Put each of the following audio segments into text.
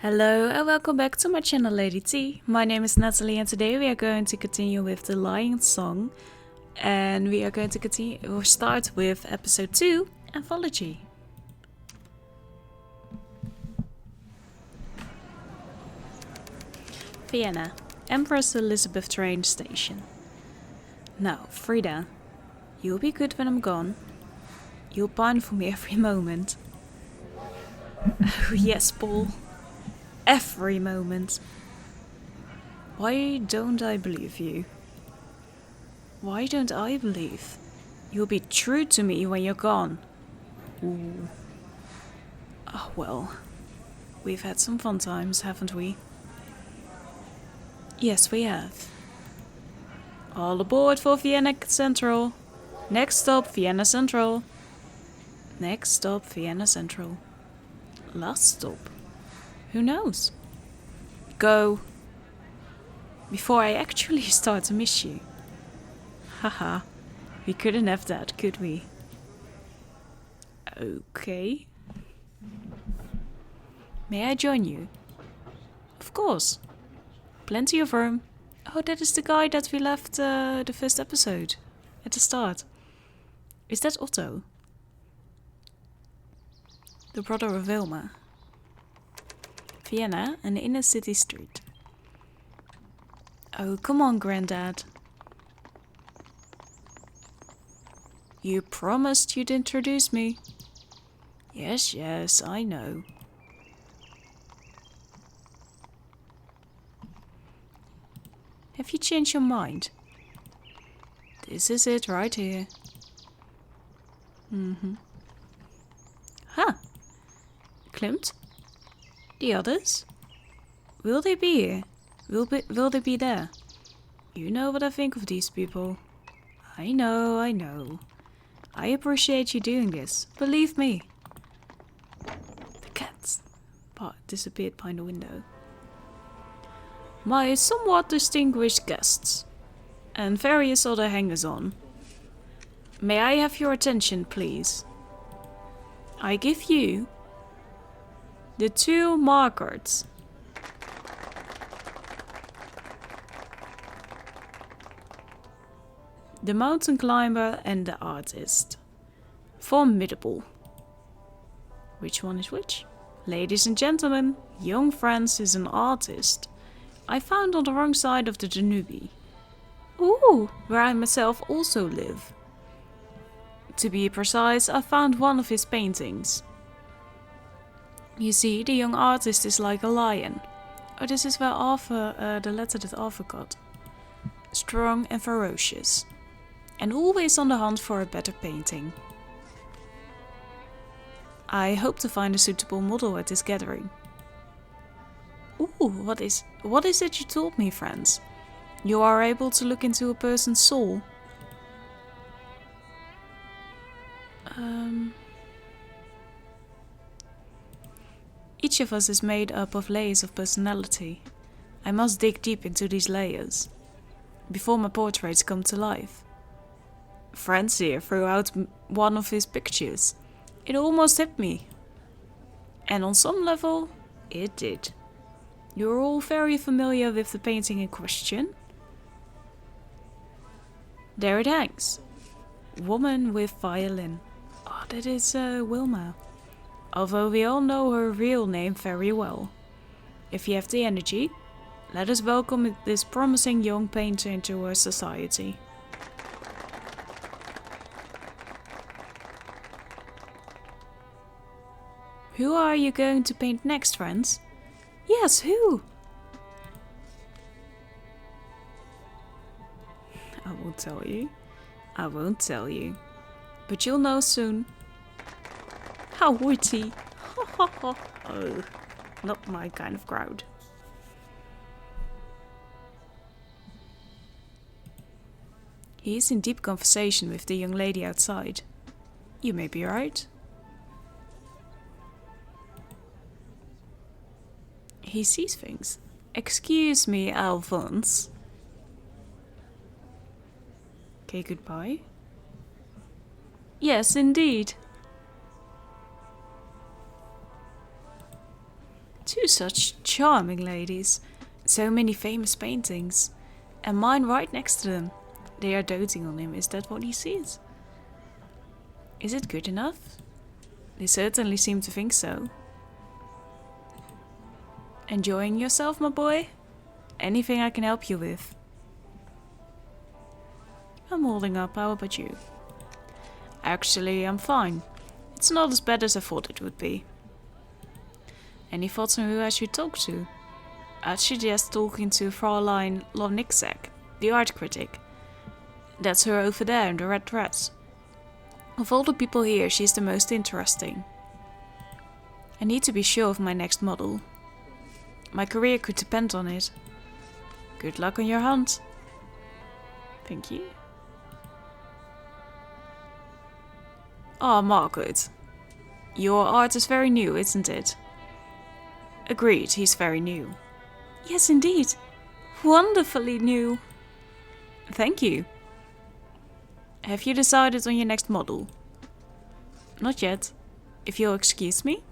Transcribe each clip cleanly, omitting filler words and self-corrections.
Hello and welcome back to my channel Lady T. My name is Nathalie and today we are going to continue with the Lion Song. And we are going to start with episode 2, Anthology. Vienna, Empress Elizabeth train station. Now, Frida, you'll be good when I'm gone. You'll pine for me every moment. Oh yes, Paul. Every moment. Why don't I believe you? Why don't I believe? You'll be true to me when you're gone. Ooh. Oh well. We've had some fun times, haven't we? Yes, we have. All aboard for Vienna Central. Next stop, Vienna Central. Next stop, Vienna Central. Last stop. Who knows? Go. Before I actually start to miss you. Haha. We couldn't have that, could we? Okay. May I join you? Of course. Plenty of room. Oh, that is the guy that we left the first episode. At the start. Is that Otto? The brother of Wilma. Vienna, an inner city street. Oh, come on, Granddad. You promised you'd introduce me. Yes, I know. Have you changed your mind? This is it right here. Huh. Klimt? The others? Will they be here? Will they be there? You know what I think of these people. I know. I appreciate you doing this. Believe me. The cats disappeared behind the window. My somewhat distinguished guests. And various other hangers-on. May I have your attention, please? I give you the two markers. The mountain climber and the artist. Formidable. Which one is which? Ladies and gentlemen, young Franz is an artist. I found on the wrong side of the Danube. Ooh, where I myself also live. To be precise, I found one of his paintings. You see, the young artist is like a lion. Oh, this is where Arthur, the letter that Arthur got. Strong and ferocious. And always on the hunt for a better painting. I hope to find a suitable model at this gathering. Ooh, what is it you told me, Franz? You are able to look into a person's soul? Each of us is made up of layers of personality. I must dig deep into these layers before my portraits come to life. Franz here threw out one of his pictures. It almost hit me. And on some level, it did. You're all very familiar with the painting in question. There it hangs. Woman with violin. Oh, that is Wilma. Although we all know her real name very well. If you have the energy, let us welcome this promising young painter into our society. Who are you going to paint next, Franz? Yes, who? I won't tell you. But you'll know soon. How witty. Oh, not my kind of crowd. He is in deep conversation with the young lady outside. You may be right. He sees things. Excuse me, Alphonse. Okay, goodbye. Yes, indeed. Two such charming ladies. So many famous paintings. And mine right next to them. They are doting on him. Is that what he sees? Is it good enough? They certainly seem to think so. Enjoying yourself, my boy? Anything I can help you with? I'm holding up. How about you? Actually, I'm fine. It's not as bad as I thought it would be. Any thoughts on who I should talk to? I'd suggest talking to Fraulein Lovniczek, the art critic. That's her over there in the red dress. Of all the people here, she's the most interesting. I need to be sure of my next model. My career could depend on it. Good luck on your hunt. Thank you. Ah, Margaret. Your art is very new, isn't it? Agreed, he's very new. Yes, indeed. Wonderfully new. Thank you. Have you decided on your next model? Not yet. If you'll excuse me.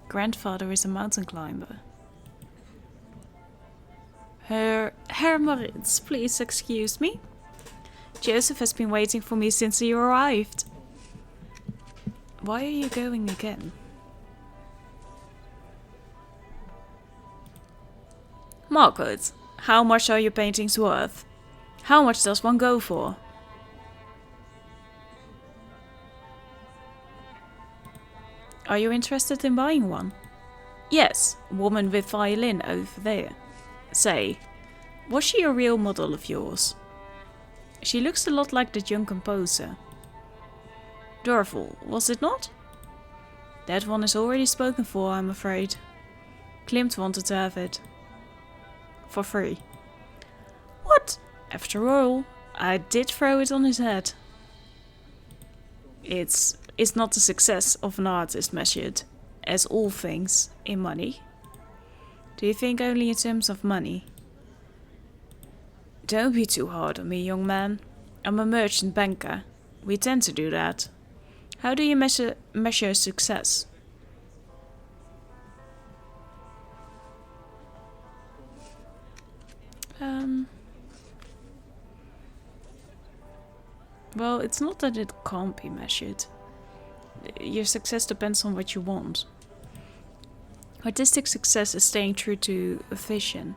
Grandfather is a mountain climber. Herr Moritz, please excuse me. Joseph has been waiting for me since he arrived. Why are you going again? Margaret, how much are your paintings worth? How much does one go for? Are you interested in buying one? Yes, woman with violin over there. Say, was she a real model of yours? She looks a lot like the young composer. Dorval, was it not? That one is already spoken for, I'm afraid. Klimt wanted to have it. For free. What? After all, I did throw it on his head. It's not the success of an artist measured, as all things, in money. Do you think only in terms of money? Don't be too hard on me, young man. I'm a merchant banker. We tend to do that. How do you measure success? Well, it's not that it can't be measured. Your success depends on what you want. Artistic success is staying true to a vision.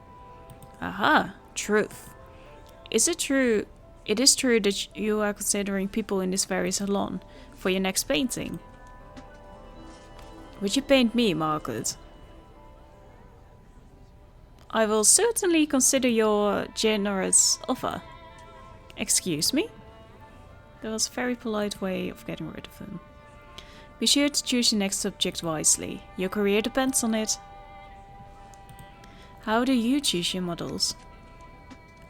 Aha, truth. Is it true? It is true that you are considering people in this very salon for your next painting. Would you paint me, Margaret? I will certainly consider your generous offer. Excuse me? That was a very polite way of getting rid of him. Be sure to choose your next subject wisely. Your career depends on it. How do you choose your models?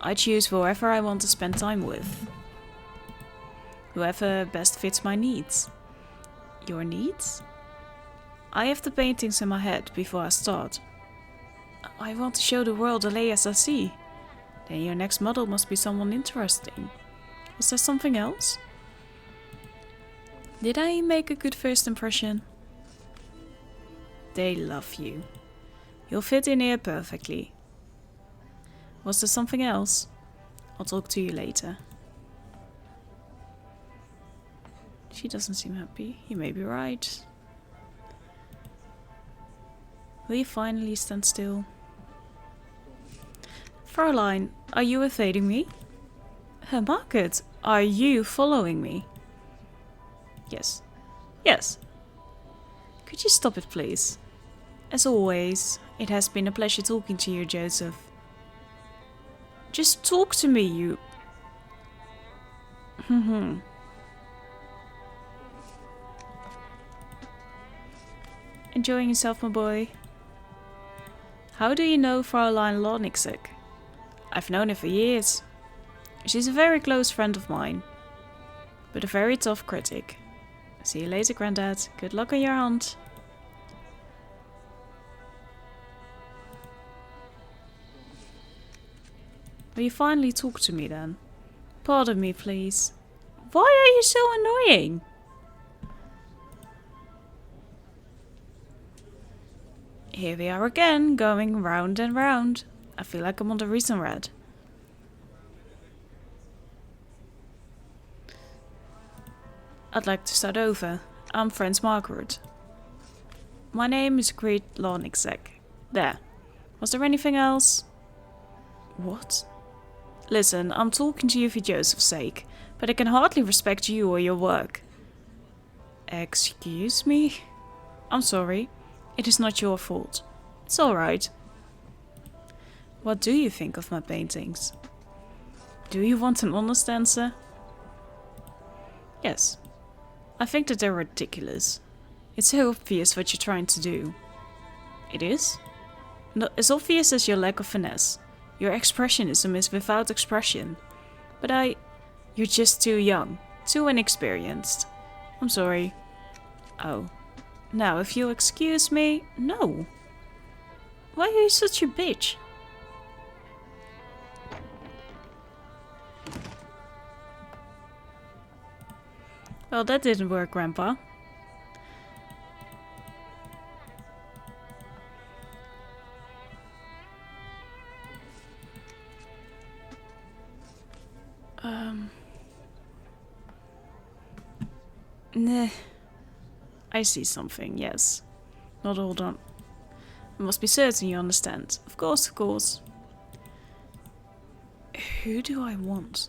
I choose whoever I want to spend time with. Whoever best fits my needs. Your needs? I have the paintings in my head before I start. I want to show the world the layers I see. Then your next model must be someone interesting. Was there something else? Did I make a good first impression? They love you. You'll fit in here perfectly. Was there something else? I'll talk to you later. She doesn't seem happy. You may be right. Will you finally stand still? Fraulein, are you evading me? Herr Margaret, are you following me? Yes. Yes. Could you stop it, please? As always, it has been a pleasure talking to you, Joseph. Just talk to me, you... Enjoying yourself, my boy? How do you know Fraulein Lovniczek? I've known her for years. She's a very close friend of mine, but a very tough critic. See you later, Grandad. Good luck on your hunt. Will you finally talk to me then? Pardon me, please. Why are you so annoying? Here we are again, going round and round. I feel like I'm on the reason red. I'd like to start over. I'm Franz Margaret. My name is Great Lawn Exec. There. Was there anything else? What? Listen, I'm talking to you for Joseph's sake, but I can hardly respect you or your work. Excuse me? I'm sorry. It is not your fault. It's alright. What do you think of my paintings? Do you want an honest answer? Yes. I think that they're ridiculous. It's so obvious what you're trying to do. It is? Not as obvious as your lack of finesse. Your expressionism is without expression. But you're just too young. Too inexperienced. I'm sorry. Oh. Now, if you'll excuse me... No. Why are you such a bitch? Well, that didn't work, Grandpa. Nah. I see something, yes. Not all done. I must be certain you understand. Of course, of course. Who do I want?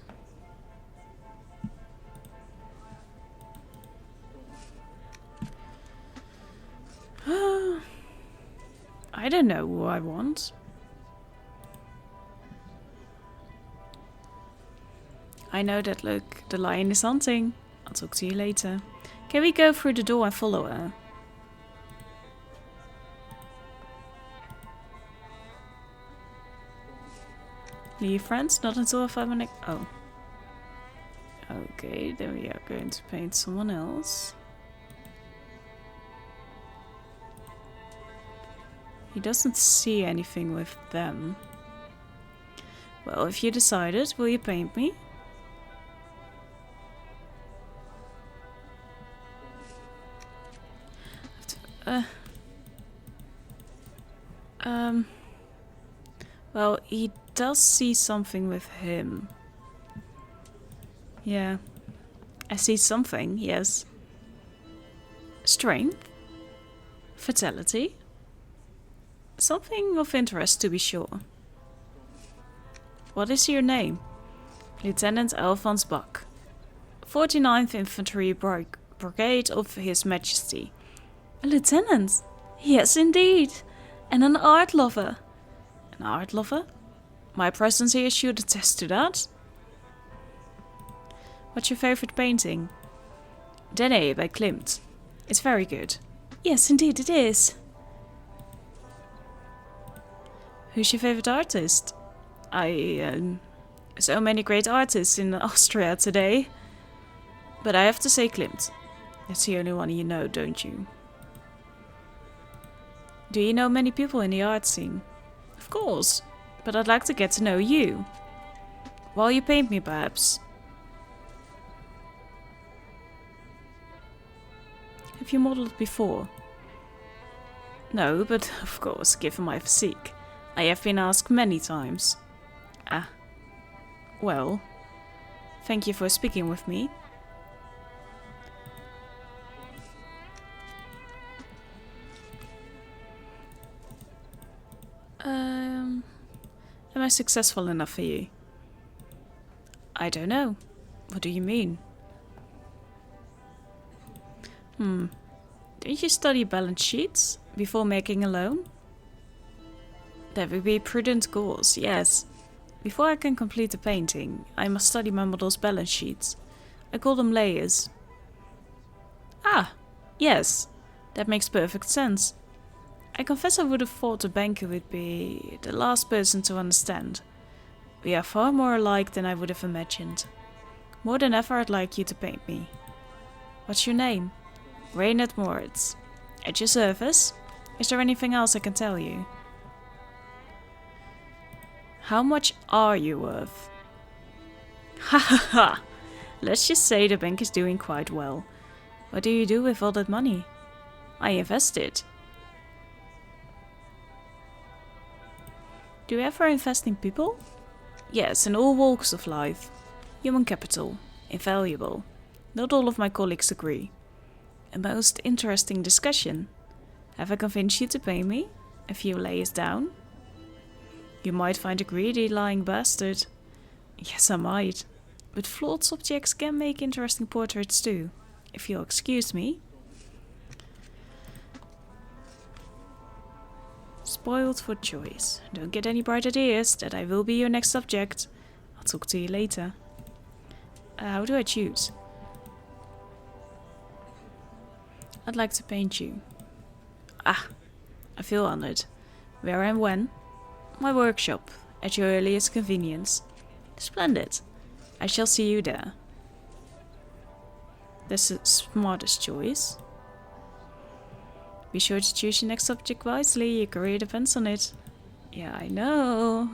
I don't know who I want. I know that look. The lion is hunting. I'll talk to you later. Can we go through the door and follow her? Leave friends? Not until 5 minutes. Oh. Okay, then we are going to paint someone else. He doesn't see anything with them. Well, if you decided, will you paint me? Well, he does see something with him. Yeah. I see something, yes. Strength? Fatality? Something of interest, to be sure. What is your name? Lieutenant Alphonse Bach. 49th Infantry Brigade of His Majesty. A lieutenant? Yes, indeed. And an art lover. An art lover? My presence here should attest to that. What's your favorite painting? Danae by Klimt. It's very good. Yes, indeed it is. Who's your favorite artist? So many great artists in Austria today. But I have to say Klimt. That's the only one you know, don't you? Do you know many people in the art scene? Of course, but I'd like to get to know you. While you paint me, perhaps. Have you modeled before? No, but of course, given my physique, I have been asked many times. Ah. Well, thank you for speaking with me. Am I successful enough for you? I don't know. What do you mean? Don't you study balance sheets before making a loan? That would be a prudent course, yes. Before I can complete the painting, I must study my model's balance sheets. I call them layers. Ah, yes. That makes perfect sense. I confess I would have thought the banker would be the last person to understand. We are far more alike than I would have imagined. More than ever I'd like you to paint me. What's your name? Reinhard Moritz. At your service. Is there anything else I can tell you? How much are you worth? Ha ha ha! Let's just say the bank is doing quite well. What do you do with all that money? I invest it. Do you ever invest in people? Yes, in all walks of life. Human capital. Invaluable. Not all of my colleagues agree. A most interesting discussion. Have I convinced you to pay me? A few layers down? You might find a greedy, lying bastard. Yes, I might. But flawed subjects can make interesting portraits too, if you'll excuse me. Spoiled for choice. Don't get any bright ideas, that I will be your next subject. I'll talk to you later. How do I choose? I'd like to paint you. Ah, I feel honored. Where and when? My workshop, at your earliest convenience. Splendid. I shall see you there. That's the smartest choice. Be sure to choose your next subject wisely, your career depends on it. Yeah, I know.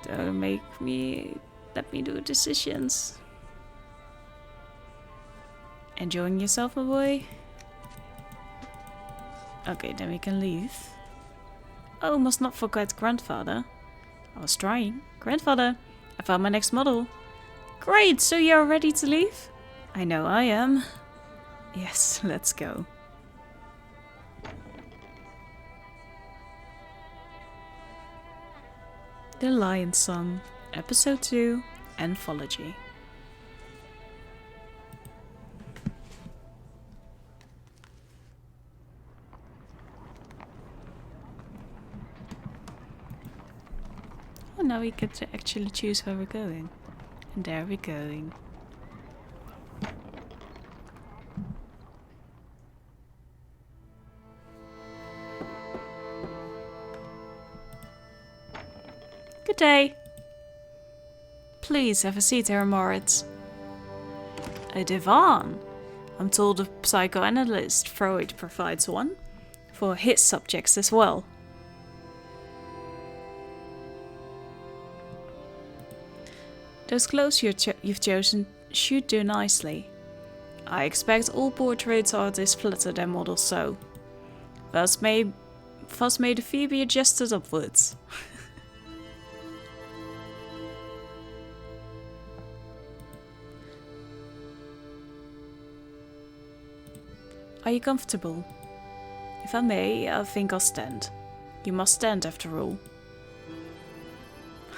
Don't let me do decisions. Enjoying yourself, my boy? Okay, then we can leave. Oh, must not forget grandfather. I was trying. Grandfather, I found my next model. Great, so you're ready to leave? I know I am. Yes, let's go. The Lion Song, Episode 2, Anthology. Oh, now we get to actually choose where we're going. And there we're going. Good day. Please have a seat, Herr Moritz. A divan. I'm told the psychoanalyst Freud provides one for his subjects as well. Those clothes you've chosen should do nicely. I expect all portrait artists flatter their models so. Thus may the fee be adjusted upwards. Are you comfortable? If I may, I think I'll stand. You must stand after all.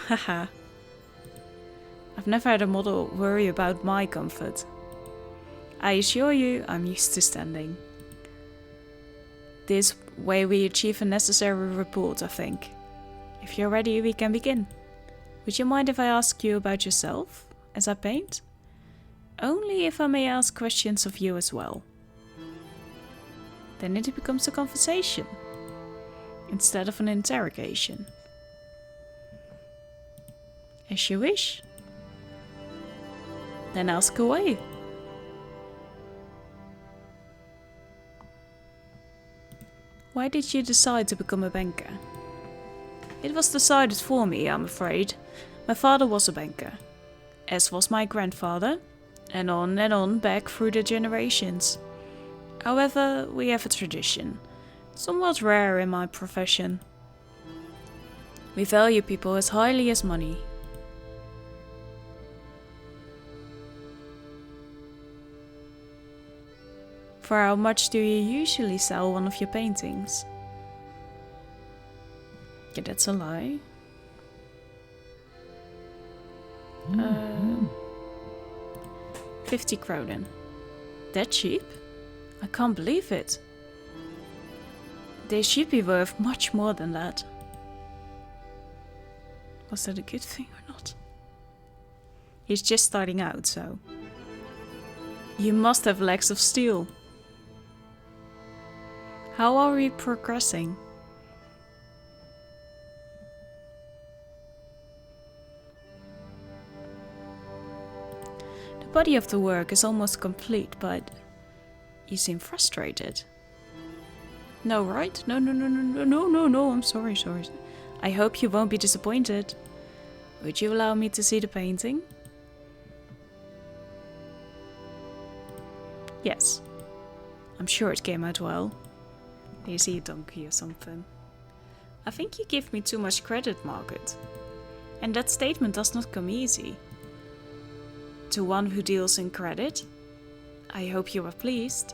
Haha. I've never had a model worry about my comfort. I assure you, I'm used to standing. This way we achieve a necessary report, I think. If you're ready, we can begin. Would you mind if I ask you about yourself, as I paint? Only if I may ask questions of you as well. Then it becomes a conversation, instead of an interrogation. As you wish. Then ask away. Why did you decide to become a banker? It was decided for me, I'm afraid. My father was a banker, as was my grandfather, and on back through the generations. However, we have a tradition, somewhat rare in my profession. We value people as highly as money. For how much do you usually sell one of your paintings? Yeah, that's a lie. 50 kronen. That cheap? I can't believe it. They should be worth much more than that. Was that a good thing or not? He's just starting out, so... You must have legs of steel. How are we progressing? The body of the work is almost complete, but you seem frustrated. No, right? No, I'm sorry. I hope you won't be disappointed. Would you allow me to see the painting? Yes. I'm sure it came out well. Do you see a donkey or something? I think you give me too much credit, Margaret. And that statement does not come easy. To one who deals in credit? I hope you are pleased.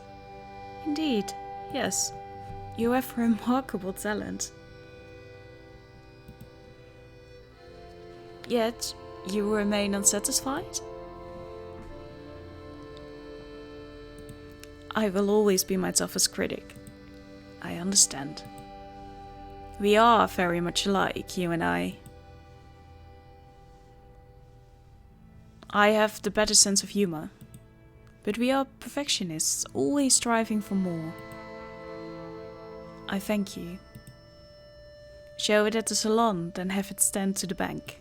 Indeed, yes. You have remarkable talent. Yet, you remain unsatisfied? I will always be my toughest critic. I understand. We are very much alike, you and I. I have the better sense of humor. But we are perfectionists, always striving for more. I thank you. Show it at the salon, then have it stand to the bank.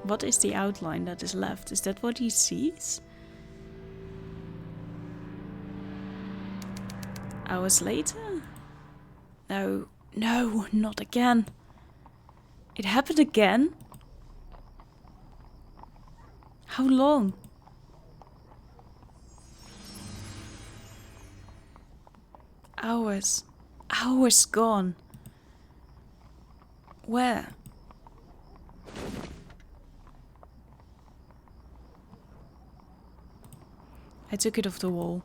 What is the outline that is left? Is that what he sees? Hours later? No, not again. It happened again? How long? Hours. Hours gone. Where? I took it off the wall,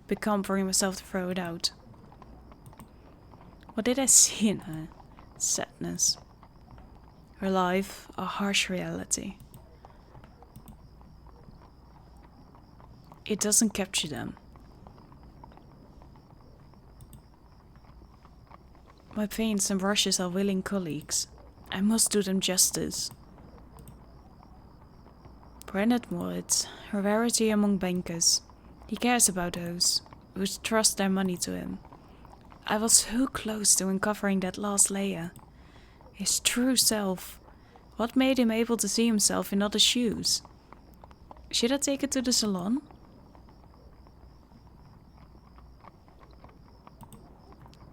but can't bring myself to throw it out. What did I see in her? Sadness. Her life, a harsh reality. It doesn't capture them. My paints and brushes are willing colleagues. I must do them justice. Bernard Moritz, a rarity among bankers. He cares about those who trust their money to him. I was so close to uncovering that last layer. His true self. What made him able to see himself in other shoes? Should I take it to the salon?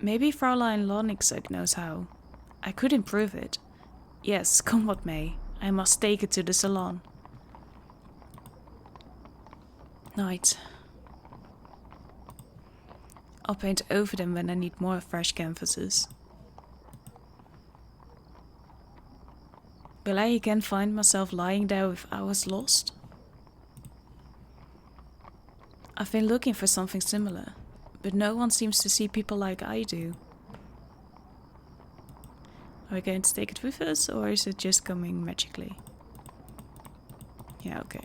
Maybe Fraulein Lonigzig knows how. I could improve it. Yes, come what may. I must take it to the salon. Night. I'll paint over them when I need more fresh canvases. Will I again find myself lying there with hours lost? I've been looking for something similar, but no one seems to see people like I do. Are we going to take it with us, or is it just coming magically? Yeah, okay.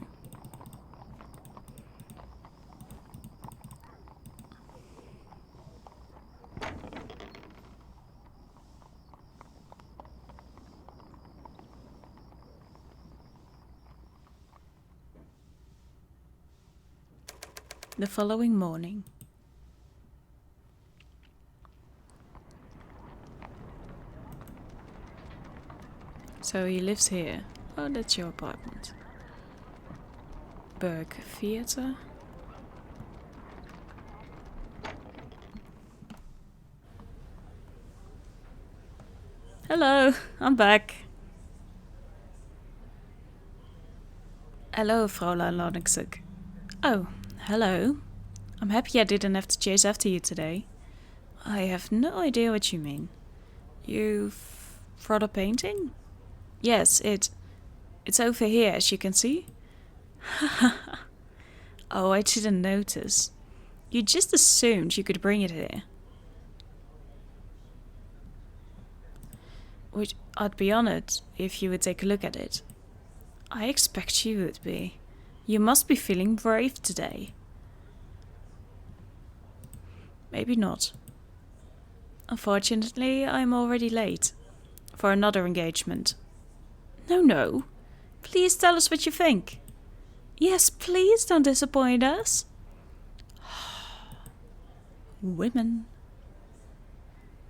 The following morning. So he lives here. Oh, that's your apartment. Berg Theatre. Hello, I'm back. Hello, Fraulein Lonigzig. Oh, hello. I'm happy I didn't have to chase after you today. I have no idea what you mean. You've brought a painting? Yes, it's over here, as you can see. Oh, I didn't notice. You just assumed you could bring it here. I'd be honored if you would take a look at it. I expect you would be. You must be feeling brave today. Maybe not. Unfortunately, I'm already late. For another engagement. No. Please tell us what you think. Yes, please don't disappoint us. Women.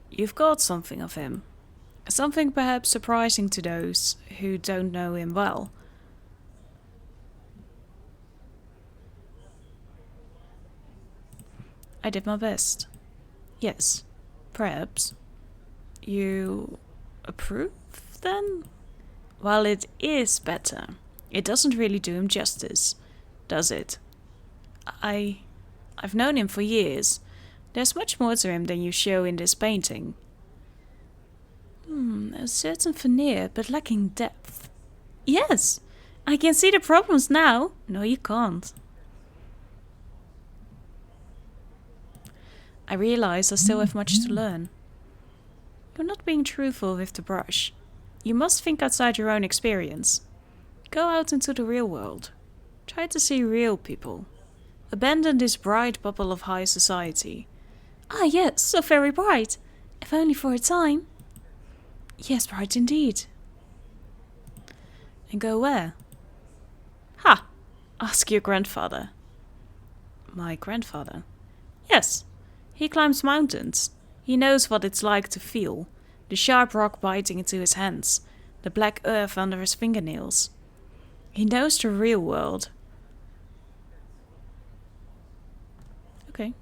You've got something of him. Something perhaps surprising to those who don't know him well. I did my best. Yes, perhaps. You approve, then? Well, it is better. It doesn't really do him justice, does it? I've known him for years. There's much more to him than you show in this painting. A certain veneer, but lacking depth. Yes, I can see the problems now. No, you can't. I realize I still have much to learn. You're not being truthful with the brush. You must think outside your own experience. Go out into the real world. Try to see real people. Abandon this bright bubble of high society. Ah, yes, so very bright. If only for a time. Yes, bright indeed. And go where? Ha! Ask your grandfather. My grandfather? Yes. He climbs mountains. He knows what it's like to feel. The sharp rock biting into his hands. The black earth under his fingernails. He knows the real world. Okay.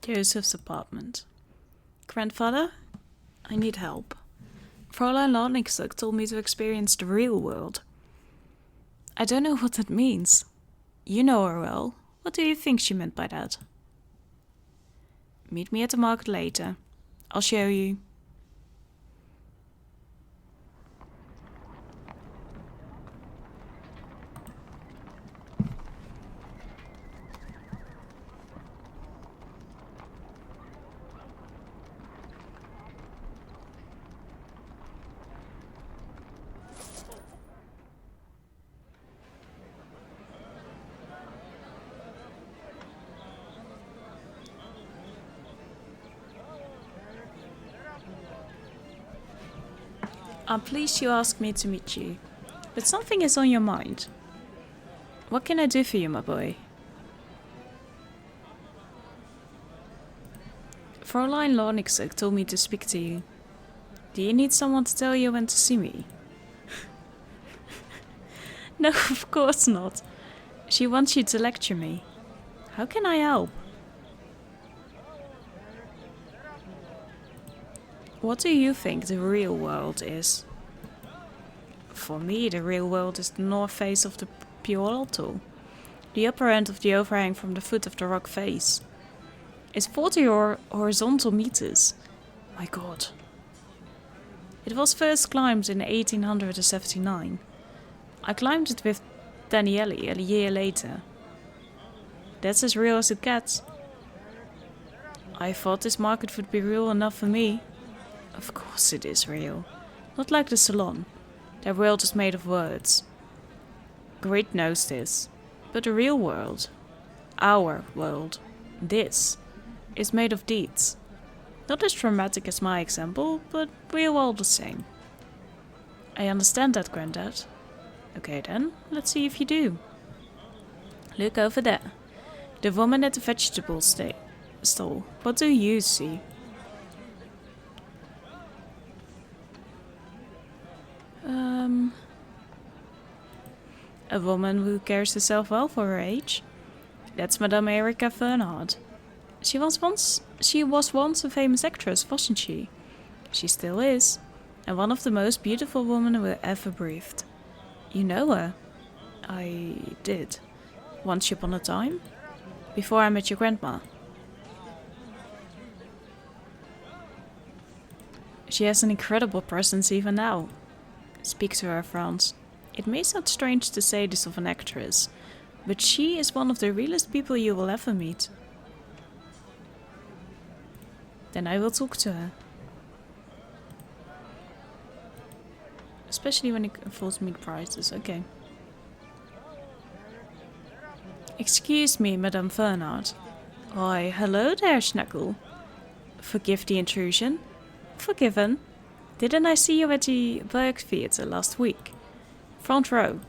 Joseph's apartment. Grandfather, I need help. Fräulein Ladenixuk told me to experience the real world. I don't know what that means. You know her well. What do you think she meant by that? Meet me at the market later. I'll show you. I'm pleased you asked me to meet you, but something is on your mind. What can I do for you, my boy? Fräulein Ladenixuk told me to speak to you. Do you need someone to tell you when to see me? No, of course not. She wants you to lecture me. How can I help? What do you think the real world is? For me, the real world is the north face of the Pure Alto, the upper end of the overhang from the foot of the rock face. It's 40 horizontal meters. My God. It was first climbed in 1879. I climbed it with Daniele a year later. That's as real as it gets. I thought this market would be real enough for me. Of course it is real. Not like the salon. Their world is made of words. Grit knows this. But the real world, our world, this, is made of deeds. Not as dramatic as my example, but real all the same. I understand that, Grandad. Okay then, let's see if you do. Look over there. The woman at the vegetable stall. What do you see? A woman who carries herself well for her age. That's Madame Erika Fernhard. She was once a famous actress, wasn't she? She still is, and one of the most beautiful women who ever breathed. You know her? I did. Once upon a time? Before I met your grandma. She has an incredible presence even now. Speak to her, Franz. It may sound strange to say this of an actress, but she is one of the realest people you will ever meet. Then I will talk to her. Especially when it involves meat prices, okay. Excuse me, Madame Fernhard. Why, hello there, Schnackle. Forgive the intrusion. Forgiven. Didn't I see you at the Berg Theatre last week? Front row.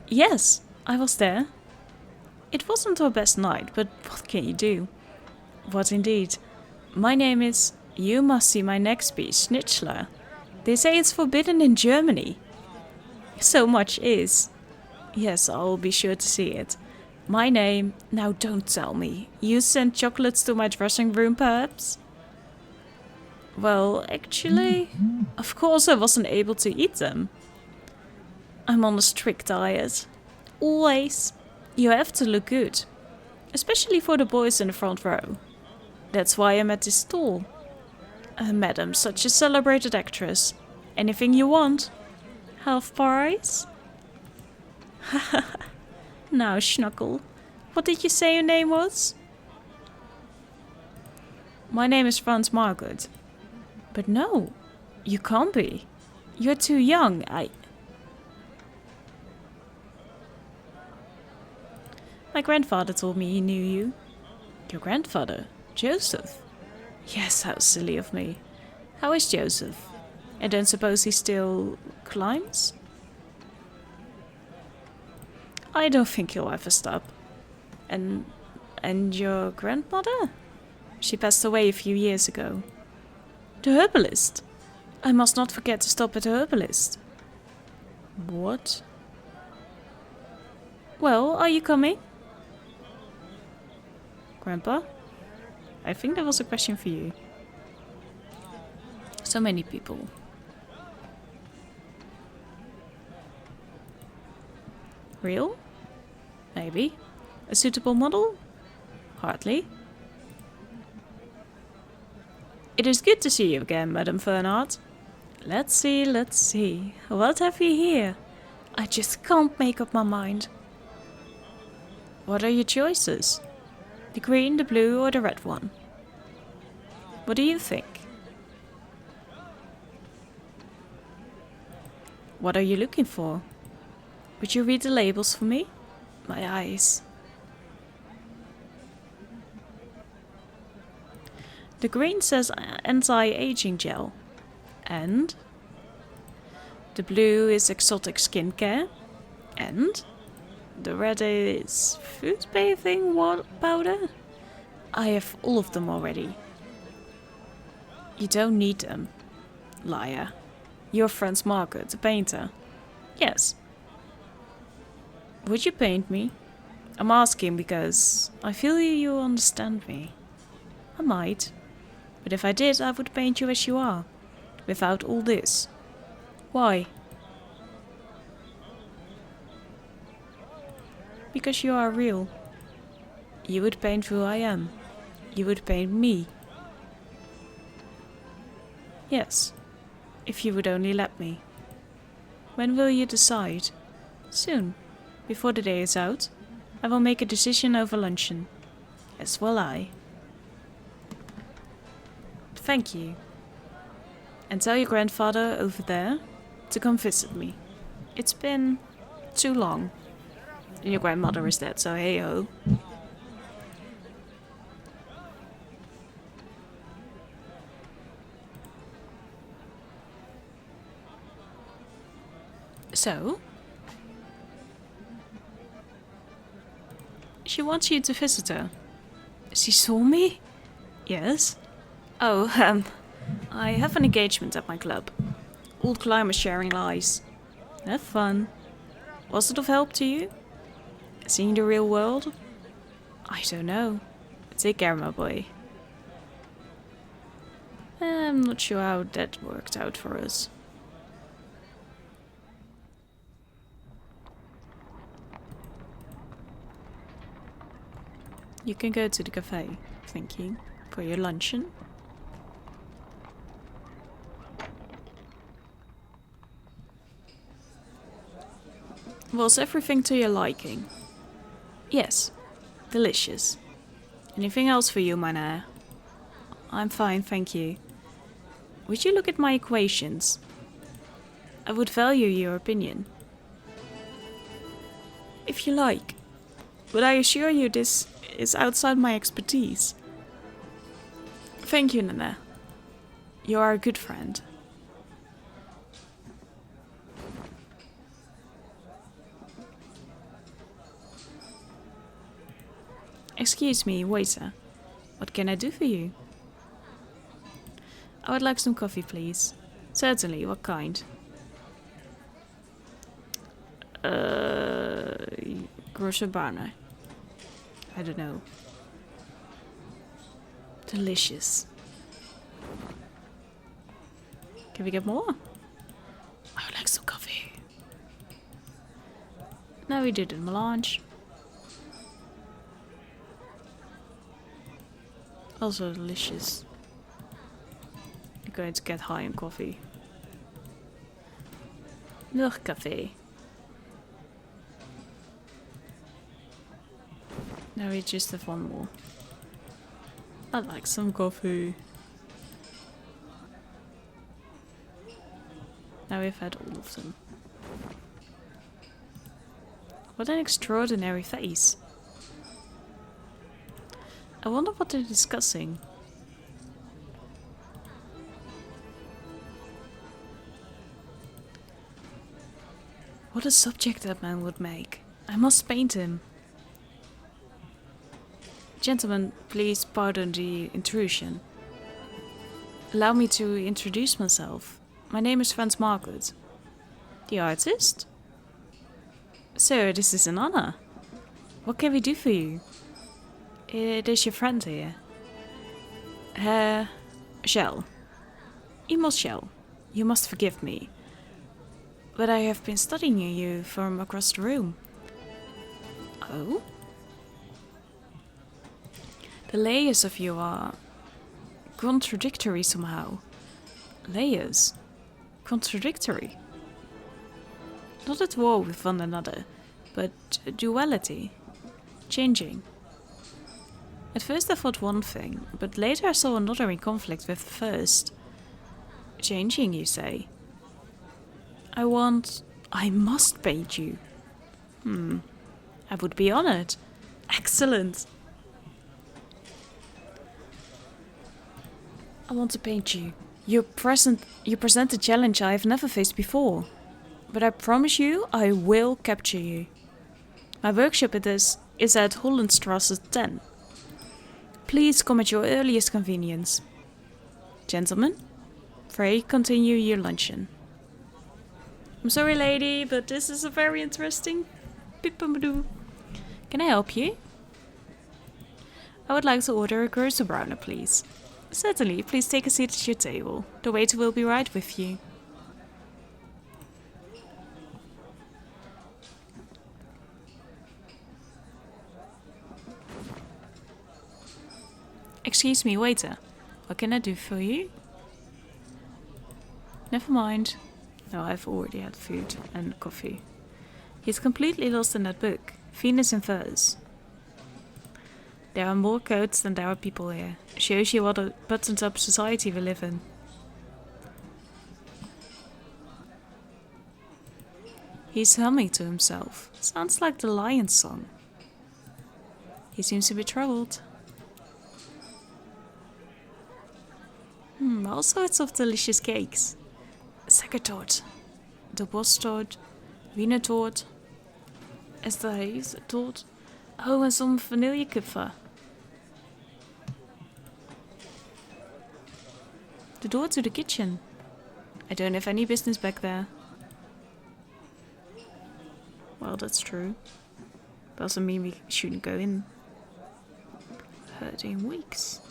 Yes, I was there. It wasn't our best night, but what can you do? What indeed? My name is... You must see my next piece, Schnitzler. They say it's forbidden in Germany. So much is. Yes, I'll be sure to see it. My name... Now don't tell me. You sent chocolates to my dressing room, perhaps? Well, actually... Of course I wasn't able to eat them. I'm on a strict diet. Always. You have to look good. Especially for the boys in the front row. That's why I'm at this stall. Madam, such a celebrated actress. Anything you want? Half price? Now, Schnuckle. What did you say your name was? My name is Franz Margaret. But no, you can't be. You're too young. My grandfather told me he knew you. Your grandfather? Joseph? Yes, how silly of me. How is Joseph? I don't suppose he still climbs? I don't think he'll ever stop. And your grandmother? She passed away a few years ago. The herbalist? I must not forget to stop at the herbalist. What? Well, are you coming? Grandpa? I think that was a question for you. So many people. Real? Maybe. A suitable model? Hardly. It is good to see you again, Madame Fernard. Let's see. What have we here? I just can't make up my mind. What are your choices? The green, the blue, or the red one? What do you think? What are you looking for? Would you read the labels for me? My eyes. The green says anti-aging gel. And? The blue is exotic skincare. And? The red is food bathing powder. I have all of them already. You don't need them. Liar. You're Franz Margaret, the painter. Yes. Would you paint me? I'm asking because I feel you understand me. I might. But if I did, I would paint you as you are. Without all this. Why? Because you are real. You would paint who I am. You would paint me. Yes, if you would only let me. When will you decide? Soon. Before the day is out. I will make a decision over luncheon. As will I. Thank you. And tell your grandfather over there to come visit me. It's been too long. And your grandmother is dead, so hey ho. So? She wants you to visit her. She saw me? Yes. Oh, I have an engagement at my club. Old climbers sharing lies. Have fun. Was it of help to you? Seeing the real world? I don't know. Take care, my boy. I'm not sure how that worked out for us. You can go to the cafe, thank you, for your luncheon. Was everything to your liking? Yes, delicious. Anything else for you, Meine? I'm fine, thank you. Would you look at my equations? I would value your opinion. If you like. But I assure you this is outside my expertise. Thank you, Nana. You are a good friend. Excuse me, waiter. What can I do for you? I would like some coffee, please. Certainly, what kind? Grosse Barne. I don't know. Delicious. Can we get more? I would like some coffee. Now we did a melange. Also delicious. I'm going to get high on coffee. Nog café. Now we just have one more. I'd like some coffee. Now we've had all of them. What an extraordinary face. I wonder what they're discussing. What a subject that man would make. I must paint him. Gentlemen, please pardon the intrusion. Allow me to introduce myself. My name is Franz. The artist? Sir, this is an honor. What can we do for you? It is your friend here. Shell. Emil Shell. You must forgive me. But I have been studying you from across the room. Oh? The layers of you are contradictory somehow. Layers? Contradictory? Not at war with one another, but duality. Changing. At first I thought one thing, but later I saw another in conflict with the first. Changing, you say? I must paint you. I would be honored. Excellent. I want to paint you. You present a challenge I have never faced before. But I promise you, I will capture you. My workshop is at Hollandstrasse 10. Please come at your earliest convenience. Gentlemen, pray continue your luncheon. I'm sorry, lady, but this is a very interesting pipamadoo. Can I help you? I would like to order a grosse browner, please. Certainly, please take a seat at your table. The waiter will be right with you. Excuse me, waiter. What can I do for you? Never mind. No, I've already had food and coffee. He's completely lost in that book, Venus in Furs. There are more coats than there are people here. Shows you what a buttoned-up society we live in. He's humming to himself. Sounds like the lion's song. He seems to be troubled. All sorts of delicious cakes. Säckertort, de Bostort, Wiener Tort, Esterhazy Tort. Oh, and some vanillekupfer. The door to the kitchen. I don't have any business back there. Well, that's true. Doesn't mean we shouldn't go in. Heard in weeks.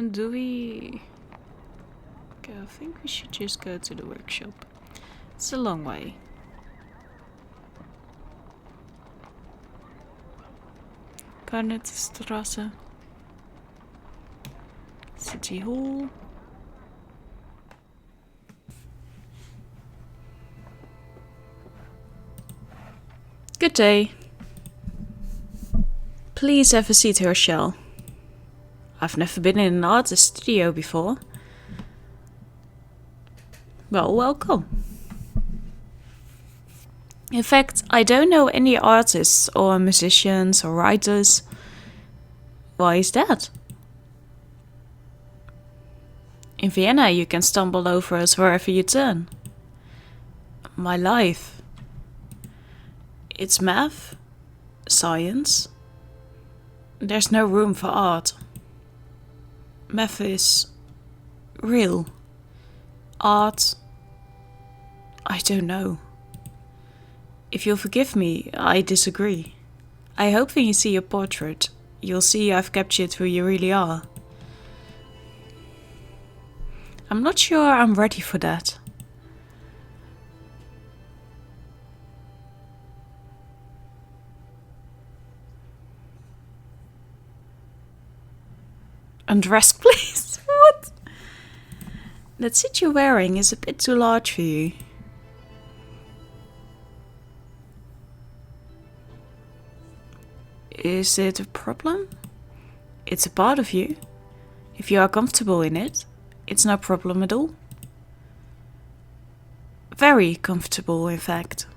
Do we... Okay, I think we should just go to the workshop. It's a long way. Karnetstrasse. City Hall. Good day. Please have a seat, Herschel. I've never been in an artist studio before. Well, welcome. In fact, I don't know any artists or musicians or writers. Why is that? In Vienna, you can stumble over us wherever you turn. My life. It's math, science. There's no room for art. Math is real. Art, I don't know. If you'll forgive me, I disagree. I hope when you see your portrait, you'll see I've captured who you really are. I'm not sure I'm ready for that. Undress, please. What? That suit you're wearing is a bit too large for you. Is it a problem? It's a part of you. If you are comfortable in it, it's no problem at all. Very comfortable, in fact.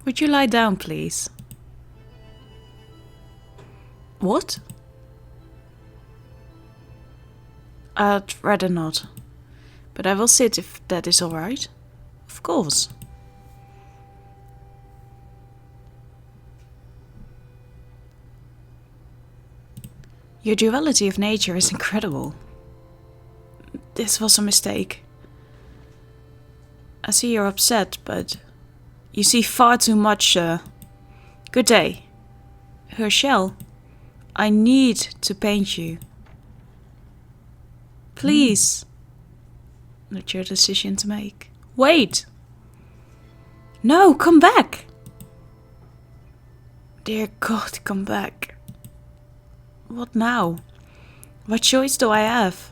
Would you lie down, please? What? I'd rather not. But I will sit if that is alright. Of course. Your duality of nature is incredible. This was a mistake. I see you're upset, but you see far too much. Good day. Herschel, I need to paint you. Please. Not your decision to make. Wait! No, come back! Dear God, come back. What now? What choice do I have?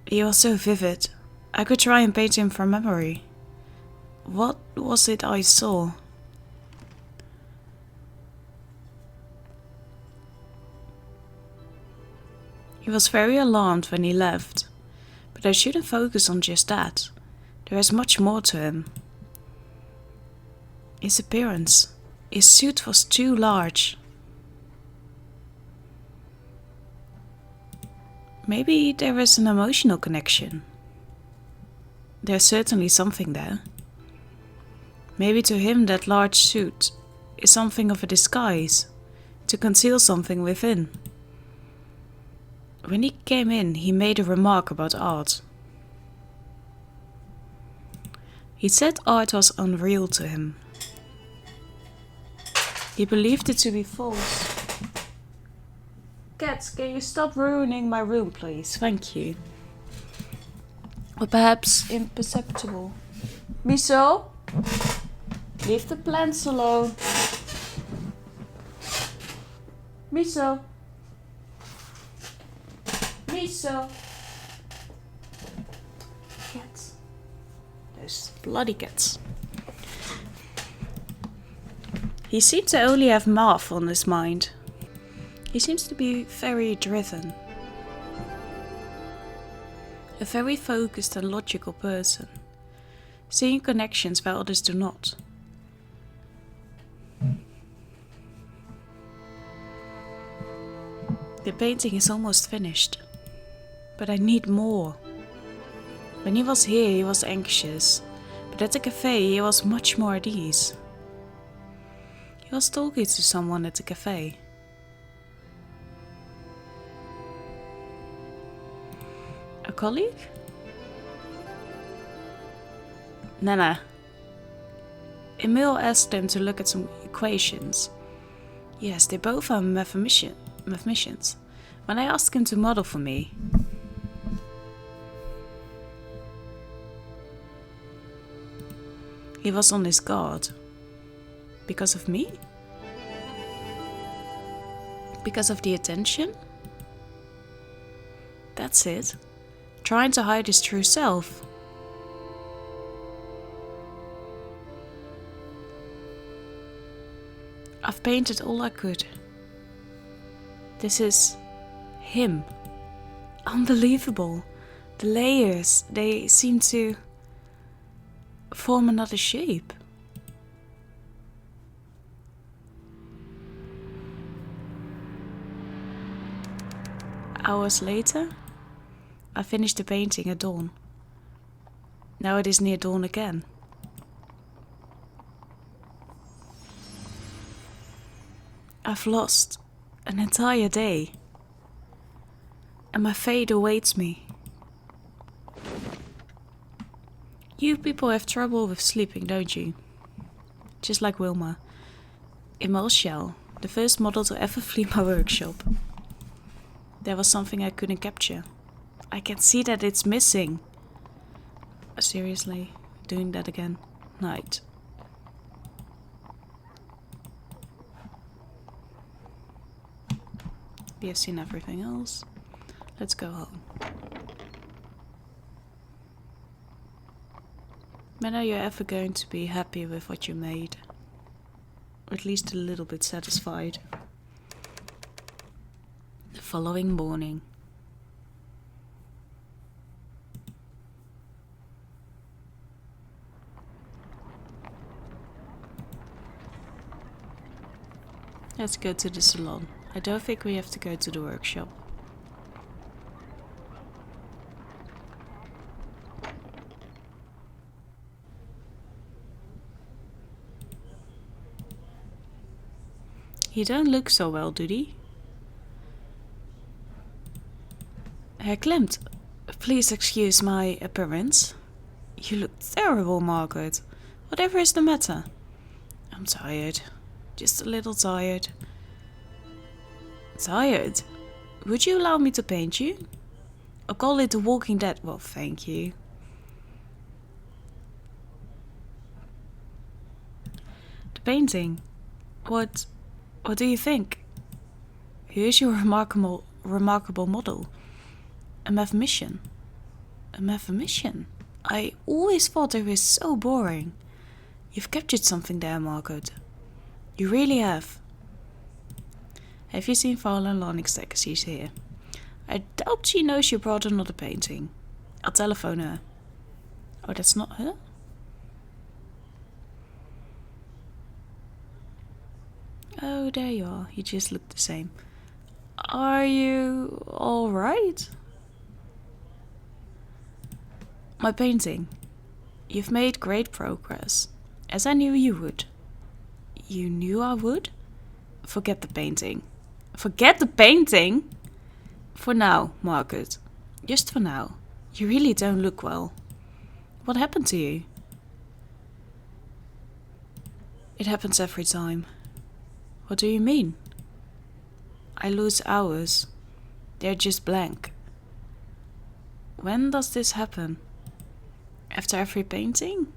He was so vivid. I could try and paint him from memory. What was it I saw? He was very alarmed when he left, but I shouldn't focus on just that. There is much more to him. His appearance. His suit was too large. Maybe there is an emotional connection. There's certainly something there. Maybe to him that large suit is something of a disguise, to conceal something within. When he came in, he made a remark about art. He said art was unreal to him. He believed it to be false. Cats, can you stop ruining my room, please? Thank you. Or perhaps imperceptible. Miso? Leave the plants alone. Miso? Miso? Cats. Those bloody cats. He seemed to only have math on his mind. He seems to be very driven. A very focused and logical person, seeing connections where others do not. The painting is almost finished, but I need more. When he was here, he was anxious, but at the cafe, he was much more at ease. He was talking to someone at the cafe. A colleague? Nana. Emil asked him to look at some equations. Yes, they both are mathematicians. When I asked him to model for me, he was on his guard. Because of me? Because of the attention? That's it. Trying to hide his true self. I've painted all I could. This is him. Unbelievable. The layers, they seem to form another shape. Hours later, I finished the painting at dawn. Now it is near dawn again. I've lost an entire day, and my fate awaits me. You people have trouble with sleeping, don't you? Just like Wilma, in my shell, the first model to ever flee my workshop. There was something I couldn't capture. I can see that it's missing. Seriously, doing that again? Night. We have seen everything else. Let's go home. When are you ever going to be happy with what you made? Or at least a little bit satisfied? The following morning. Let's go to the salon. I don't think we have to go to the workshop. He don't look so well, do he? Herr Klimt, please excuse my appearance. You look terrible, Margaret. Whatever is the matter? I'm tired. Just a little tired. Tired? Would you allow me to paint you? I'll call it The Walking Dead. Well, thank you. The painting. What do you think? Who is your remarkable model? A mathematician. A mathematician? I always thought it was so boring. You've captured something there, Margaret. You really have. Have you seen Fowler Lonningsteck? She's here. I doubt she knows you brought another painting. I'll telephone her. Oh, that's not her? Oh, there you are. You just look the same. Are you alright? My painting. You've made great progress, as I knew you would. You knew I would? Forget the painting. Forget the painting? For now, Margaret. Just for now. You really don't look well. What happened to you? It happens every time. What do you mean? I lose hours. They're just blank. When does this happen? After every painting?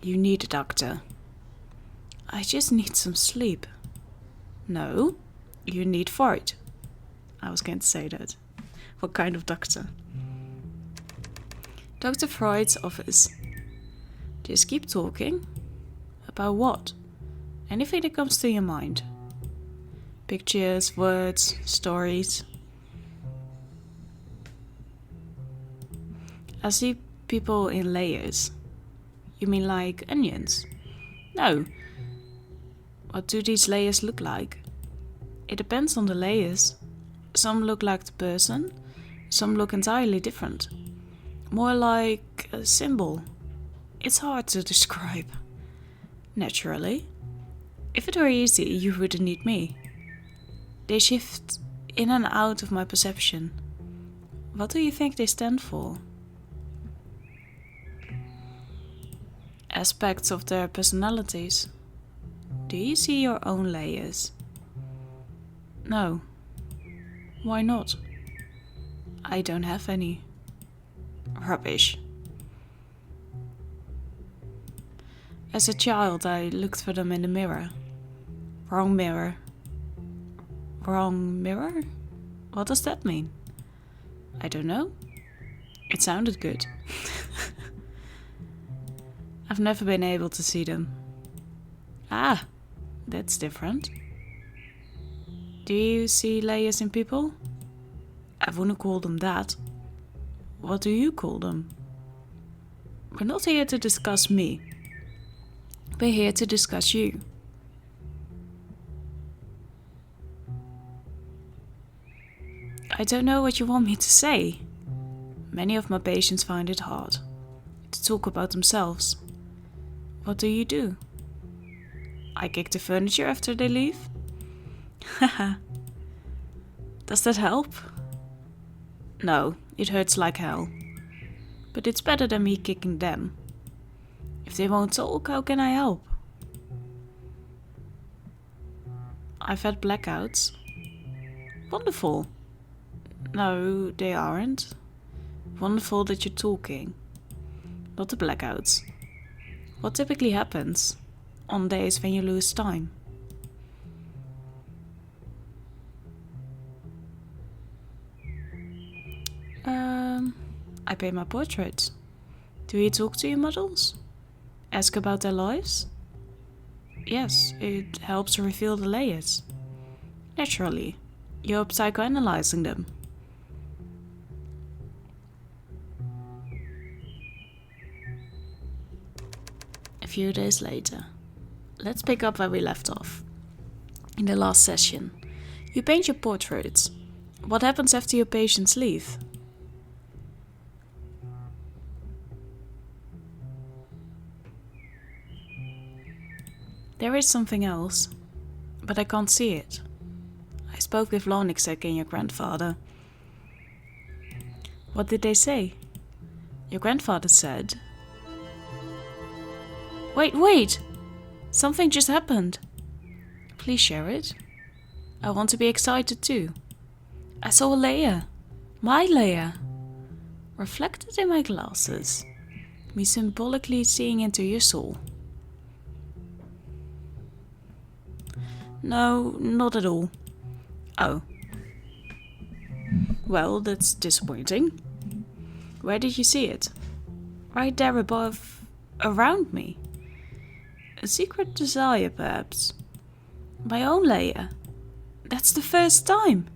You need a doctor. I just need some sleep. No, you need Freud. I was going to say that. What kind of doctor? Dr. Freud's office. Just keep talking. About what? Anything that comes to your mind. Pictures, words, stories. I see people in layers. You mean like onions? No. What do these layers look like? It depends on the layers. Some look like the person, some look entirely different. More like a symbol. It's hard to describe. Naturally. If it were easy, you wouldn't need me. They shift in and out of my perception. What do you think they stand for? Aspects of their personalities. Do you see your own layers? No. Why not? I don't have any. Rubbish. As a child, I looked for them in the mirror. Wrong mirror. Wrong mirror? What does that mean? I don't know. It sounded good. I've never been able to see them. Ah, that's different. Do you see layers in people? I wouldn't call them that. What do you call them? We're not here to discuss me. We're here to discuss you. I don't know what you want me to say. Many of my patients find it hard to talk about themselves. What do you do? I kick the furniture after they leave? Haha. Does that help? No, it hurts like hell. But it's better than me kicking them. If they won't talk, how can I help? I've had blackouts. Wonderful. No, they aren't. Wonderful that you're talking. Not the blackouts. What typically happens on days when you lose time? I paint my portraits. Do you talk to your models? Ask about their lives? Yes, it helps to reveal the layers. Naturally, you're psychoanalyzing them. A few days later. Let's pick up where we left off. In the last session, you paint your portraits. What happens after your patients leave? There is something else, but I can't see it. I spoke with Lonixek and your grandfather. What did they say? Your grandfather said... Wait! Something just happened. Please share it. I want to be excited too. I saw a layer. My layer. Reflected in my glasses. Me symbolically seeing into your soul. No, not at all. Oh. Well, that's disappointing. Where did you see it? Right there above, around me. A secret desire, perhaps. My own layer. That's the first time.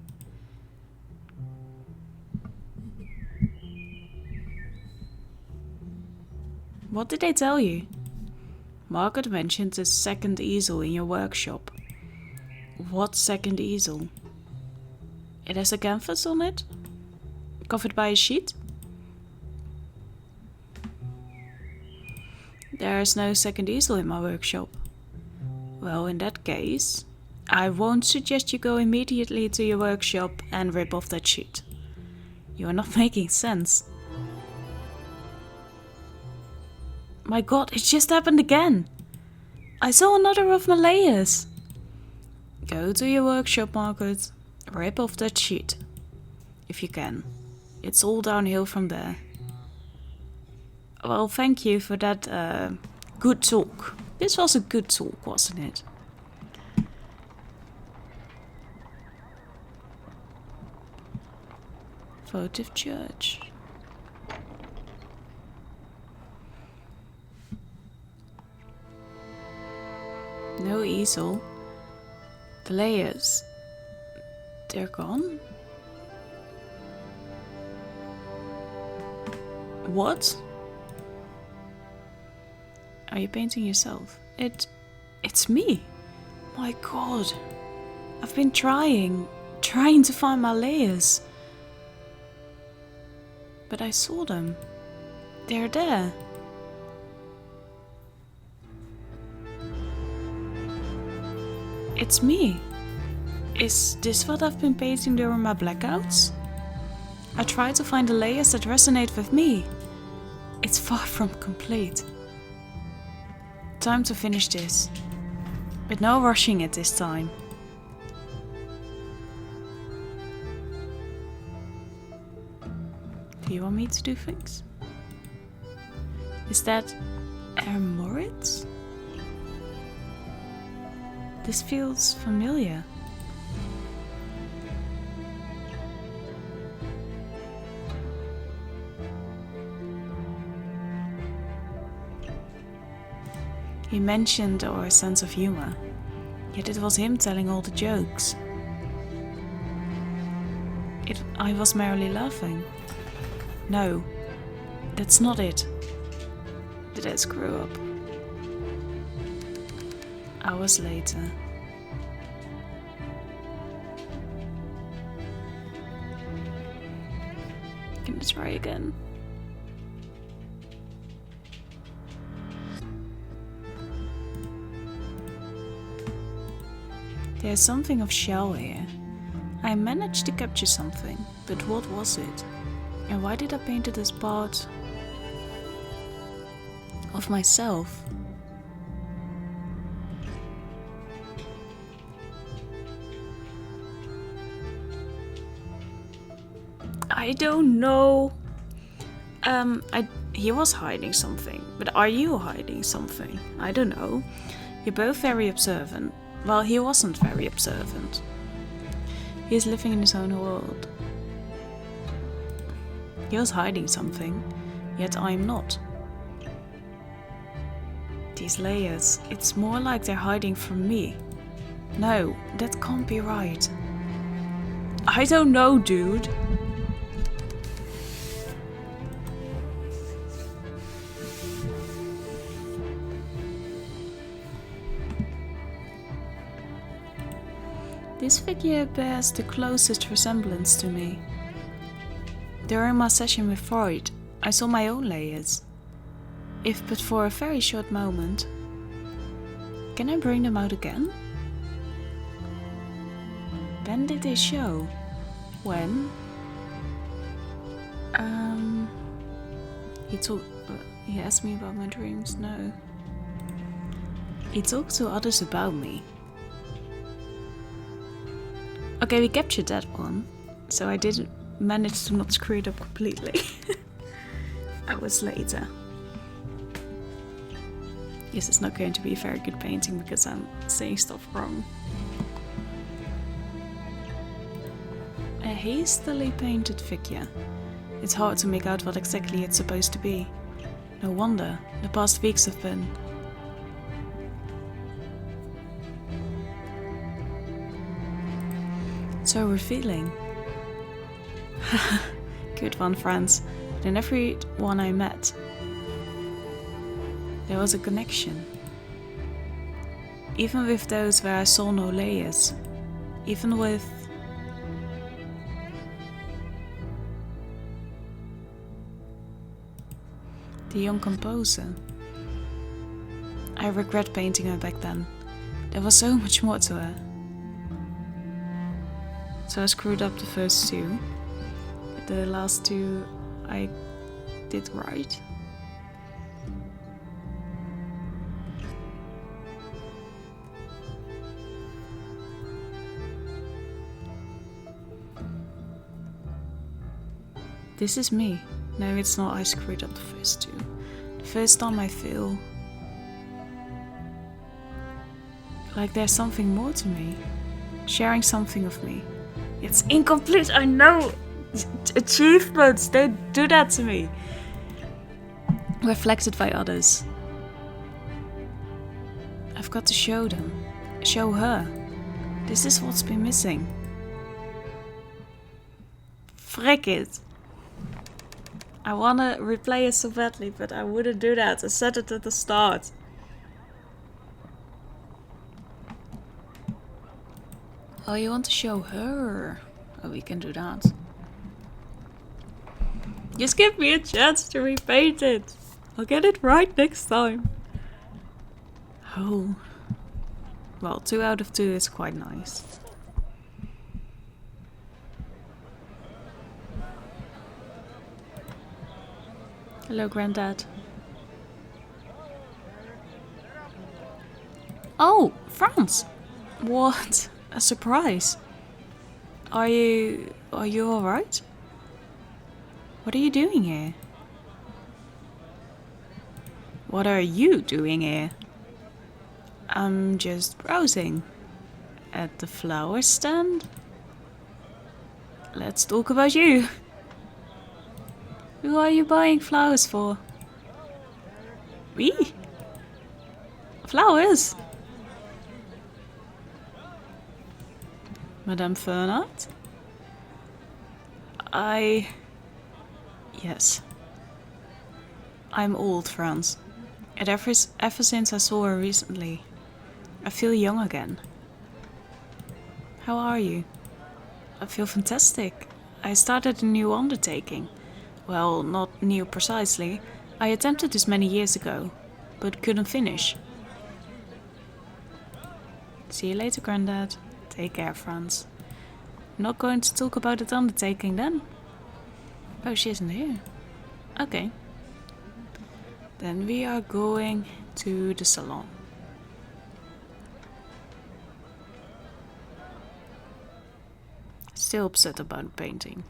What did they tell you? Margaret mentioned a second easel in your workshop. What second easel? It has a canvas on it? Covered by a sheet? There is no second easel in my workshop. Well, in that case, I won't suggest you go immediately to your workshop and rip off that sheet. You are not making sense. My god, it just happened again. I saw another of my layers. Go to your workshop, Margaret. Rip off that sheet. If you can. It's all downhill from there. Well, thank you for that good talk. This was a good talk, wasn't it? Votive church. No easel. The layers. They're gone? What? Are you painting yourself? It's me. My god. I've been trying to find my layers. But I saw them. They're there. It's me. Is this what I've been painting during my blackouts? I try to find the layers that resonate with me. It's far from complete. Time to finish this. But no rushing it this time. Do you want me to do things? Is that Herr Moritz? This feels familiar. He mentioned our sense of humor, yet it was him telling all the jokes. I was merely laughing. No, that's not it. Did I screw up? Hours later. Can I try again? There's something of shell here. I managed to capture something, but what was it? And why did I paint it as part of myself? I don't know. He was hiding something, but are you hiding something? I don't know. You're both very observant. Well, he wasn't very observant. He's living in his own world. He was hiding something, yet I'm not. These layers, it's more like they're hiding from me. No, that can't be right. I don't know, dude. This figure bears the closest resemblance to me. During my session with Freud, I saw my own layers. If but for a very short moment. Can I bring them out again? When did they show? When? He asked me about my dreams. No. He talked to others about me. Okay, we captured that one, so I did manage to not screw it up completely. Hours later. Yes, it's not going to be a very good painting because I'm saying stuff wrong. A hastily painted figure. It's hard to make out what exactly it's supposed to be. No wonder, the past weeks have been... so revealing. Good one, Franz. But in every one I met, there was a connection. Even with those where I saw no layers. Even with... the young composer. I regret painting her back then. There was so much more to her. So I screwed up the first two. The last two I did right. This is me. No, it's not. I screwed up the first two. The first time I feel like there's something more to me. Sharing something of me. It's incomplete, I know! Achievements, don't do that to me! Reflected by others. I've got to show them. Show her. This is what's been missing. Frick it! I wanna replay it so badly, but I wouldn't do that. I said it at the start. Oh, you want to show her? Oh, we can do that. Just give me a chance to repaint it. I'll get it right next time. Oh. Well, 2 out of 2 is quite nice. Hello, Granddad. Oh, Franz! What? A surprise. Are you alright? What are you doing here? What are you doing here? I'm just browsing. At the flower stand? Let's talk about you. Who are you buying flowers for? Me? Flowers? Madame Fernand? Yes. I'm old, Franz. And ever since I saw her recently, I feel young again. How are you? I feel fantastic. I started a new undertaking. Well, not new precisely. I attempted this many years ago, but couldn't finish. See you later, Grandad. Take care, Franz. Not going to talk about that undertaking then? Oh, she isn't here. Okay. Then we are going to the salon. Still upset about painting.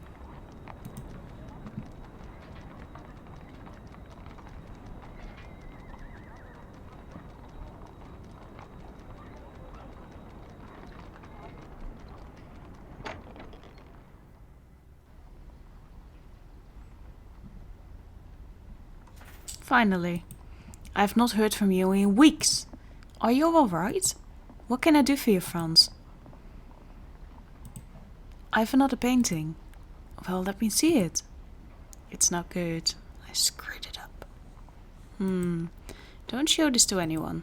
Finally. I have not heard from you in weeks. Are you alright? What can I do for you, Franz? I have another painting. Well, let me see it. It's not good. I screwed it up. Don't show this to anyone.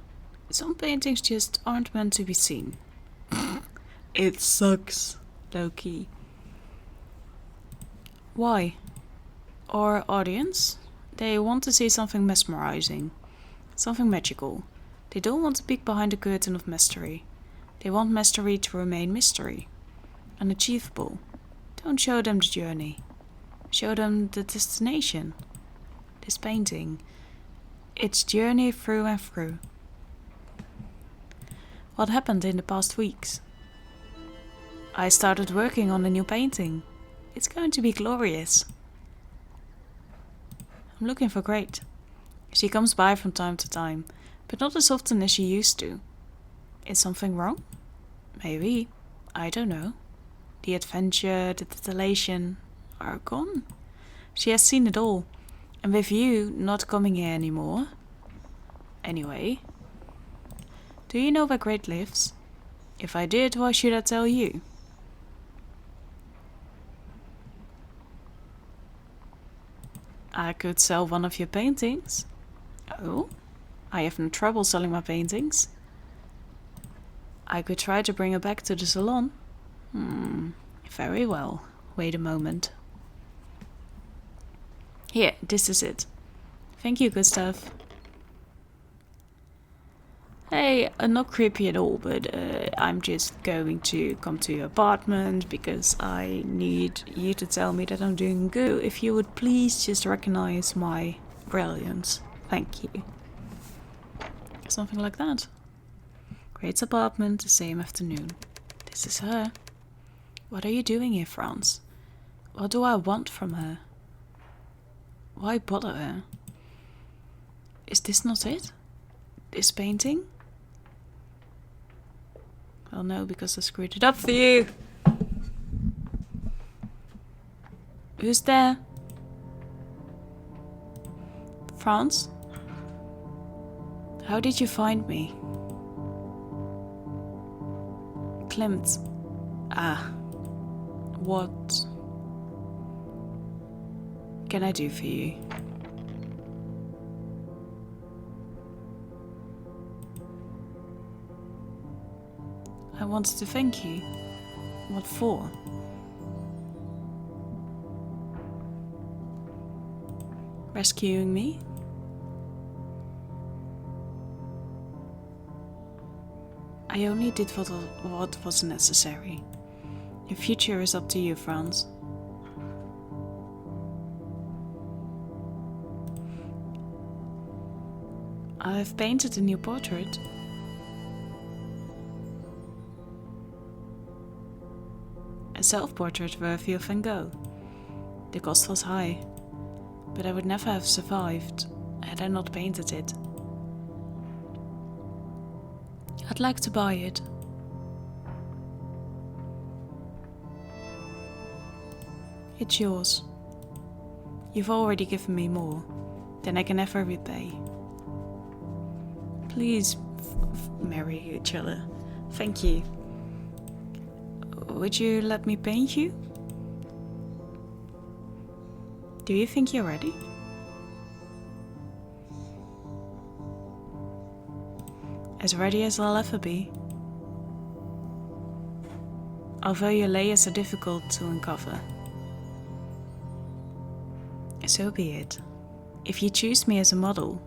Some paintings just aren't meant to be seen. It sucks, low-key. Why? Our audience? They want to see something mesmerizing. Something magical. They don't want to peek behind the curtain of mystery. They want mystery to remain mystery. Unachievable. Don't show them the journey. Show them the destination. This painting. It's journey through and through. What happened in the past weeks? I started working on a new painting. It's going to be glorious. I'm looking for Great. She comes by from time to time, but not as often as she used to. Is something wrong? Maybe. I don't know. The adventure, the titillation are gone. She has seen it all, and with you not coming here anymore. Anyway, do you know where Great lives? If I did, why should I tell you? I could sell one of your paintings. Oh? I have no trouble selling my paintings. I could try to bring her back to the salon. Very well. Wait a moment. Here, this is it. Thank you, Gustav. Hey, not creepy at all, but I'm just going to come to your apartment because I need you to tell me that I'm doing good. If you would please just recognize my brilliance. Thank you. Something like that. Great's apartment the same afternoon. This is her. What are you doing here, Franz? What do I want from her? Why bother her? Is this not it? This painting? Well, no, because I screwed it up for you. Who's there? Franz? How did you find me? Klimt. Ah. What can I do for you? I wanted to thank you. What for? Rescuing me? I only did what was necessary. Your future is up to you, Franz. I've painted a new portrait. A self-portrait worthy of Van Gogh. The cost was high, but I would never have survived had I not painted it. I'd like to buy it. It's yours. You've already given me more than I can ever repay. Please marry each other. Thank you. Would you let me paint you? Do you think you're ready? As ready as I'll ever be. Although your layers are difficult to uncover. So be it. If you choose me as a model,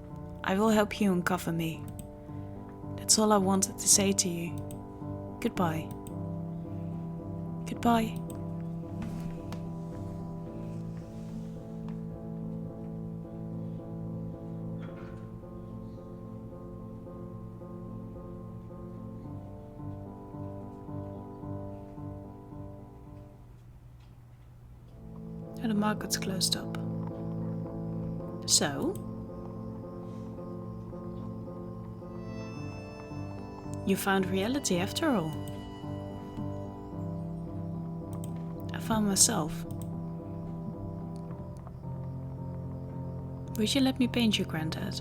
I will help you uncover me. That's all I wanted to say to you. Goodbye. Goodbye. And the market's closed up. So, you found reality after all. I found myself. Would you let me paint you, Granddad?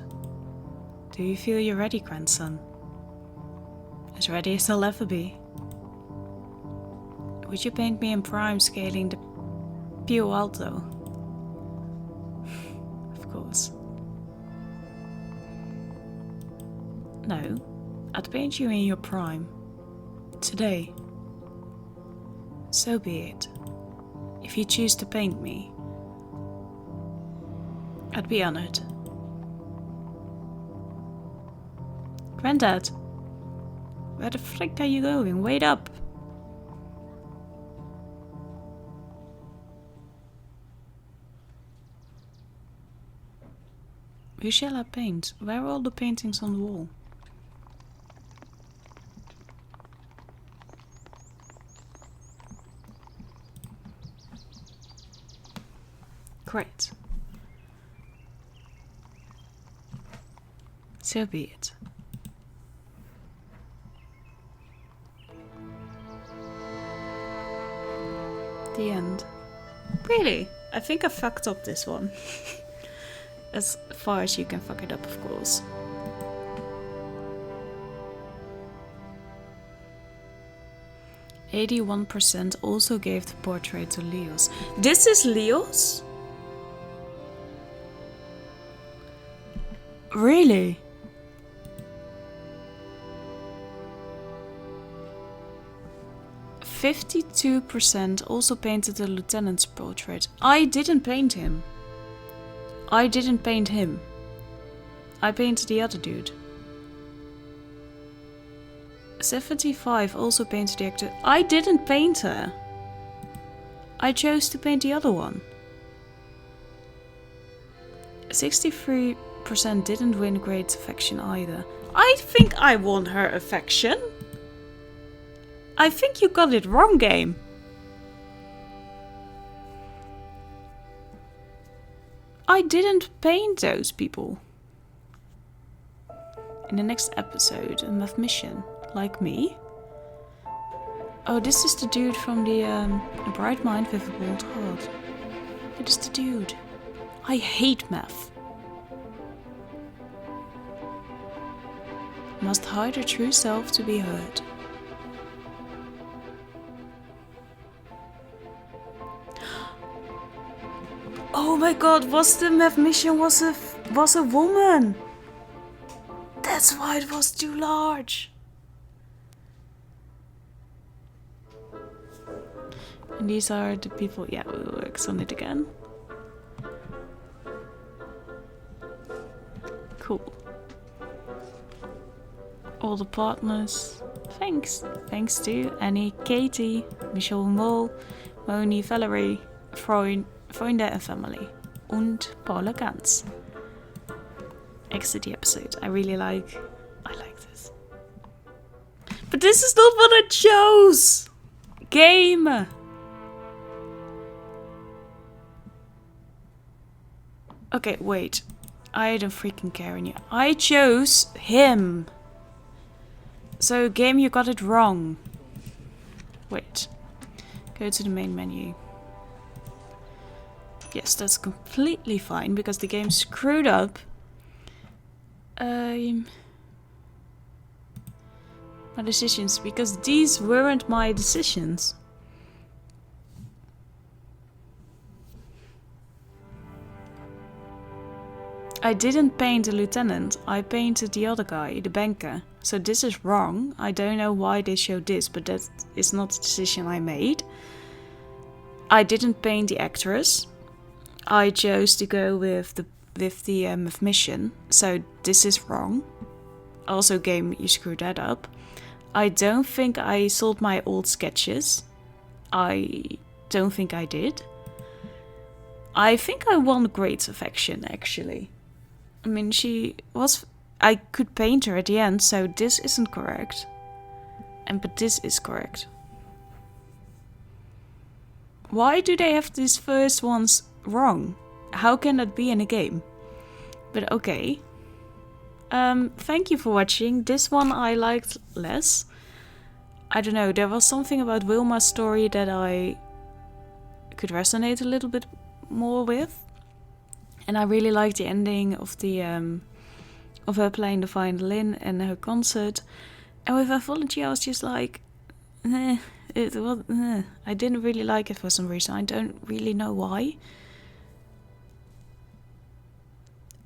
Do you feel you're ready, grandson? As ready as I'll ever be. Would you paint me in prime scaling the Pio Alto? Of course. No, I'd paint you in your prime. Today. So be it. If you choose to paint me, I'd be honored. Granddad, where the frick are you going? Wait up! Who shall I paint? Where are all the paintings on the wall? Great. So be it. The end. Really? I think I fucked up this one. As far as you can fuck it up, of course. %81% also gave the portrait to Leos. This is Leos? Really? %52% also painted the lieutenant's portrait. I didn't paint him. I didn't paint him. I painted the other dude. 75 also painted the actor. I didn't paint her. I chose to paint the other one. 63% didn't win great affection either. I think I won her affection. I think you got it wrong, game. I didn't paint those people. In the next episode, a mathematician like me. Oh, this is the dude from the A Bright Mind with a Bold Heart. It is the dude. I hate math. Must hide her true self to be heard. Oh my god, was the mathematician was a woman? That's why it was too large. And these are the people, yeah, we'll work on it again. Cool. All the partners. Thanks. Thanks to Annie, Katie, Michelle Mol, Moni, Valerie, Freunde and family. Und Paula Ganz. Exit the episode. I like this. But this is not what I chose! Game! Okay, wait. I don't freaking care anymore. I chose him. So, game, you got it wrong. Wait. Go to the main menu. Yes, that's completely fine because the game screwed up. My decisions, because these weren't my decisions. I didn't paint the lieutenant, I painted the other guy, the banker. So this is wrong. I don't know why they showed this, but that is not the decision I made. I didn't paint the actress. I chose to go with the mission, so this is wrong. Also, game, you screwed that up. I don't think I sold my old sketches. I don't think I did. I think I won Great Affection, actually. I mean, I could paint her at the end, so this isn't correct. But this is correct. Why do they have these first ones wrong? How can that be in a game? But okay. Thank you for watching. This one I liked less. I don't know, there was something about Wilma's story that I could resonate a little bit more with. And I really liked the ending of the of her playing the violin and her concert. And with Anthology I was just like, I didn't really like it for some reason. I don't really know why.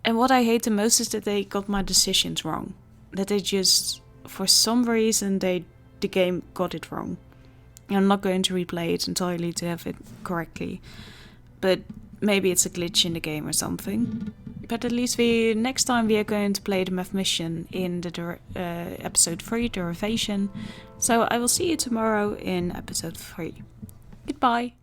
And what I hate the most is that they got my decisions wrong. That they just, for some reason, the game got it wrong. I'm not going to replay it entirely to have it correctly. But maybe it's a glitch in the game or something. But at least next time we are going to play the math mission in the episode 3, Derivation. So I will see you tomorrow in episode 3. Goodbye.